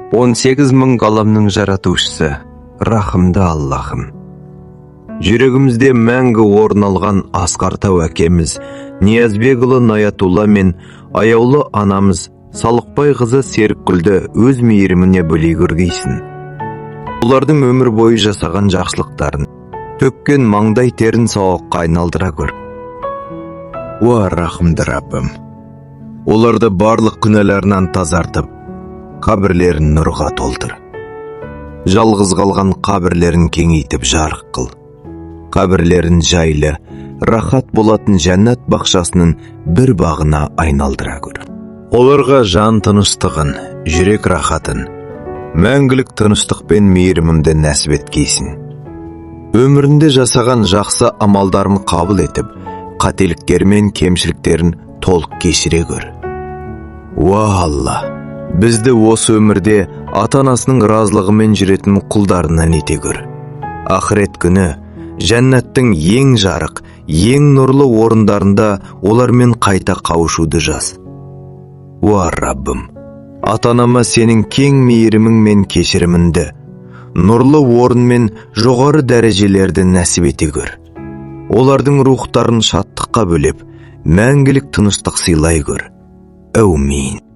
18.000 ғаламның жаратушысы, рахымды Аллахым. Жүрегімізде мәңгі орын алған Асқар Тау әкеміз, Ниязбекұлы Наятулла мен аяулы анамыз Салықбай қызы Серікгүлді өз мейіріміне бөлей көргейсін. Олардың өмір бойы жасаған жақсылықтарын, төккен маңдай терін сауапқа айналдыра көр. Уа рахымды Раббым, Оларды барлық күнәларынан тазартып, қабірлерін нұрға толтыр. Жалғыз қалған қабірлерін кеңейтіп жарық қыл. Қабірлерін жайлы, рахат болатын жәннат бақшасының бір бағына айналдыра көр. Оларға жан тыныштығын, жүрек рахатын, мәңгілік тыныштық пен мейірімімді нәсіп еткейсін. Өмірінде жасаған жақсы амалдарын қабыл етіп, қателіктер мен кемшіліктерін толық кешіре көр. Уа Алла, бізді осы өмірде ата-анасының разылығымен жүретін құлдарынан ете көр. Ақырет күні жәннаттың ең жарық, ең нұрлы орындарында олармен қайта қауышуды жаз. Уа Раббым, ата-анама сенің кең мейірімің мен кешіріміңді, нұрлы орын мен жоғары дәрежелерді нәсіп ете көр. Олардың рухтарын шаттыққа бөлеп, мәңгілік тыныштық сыйлай көр. Әумин.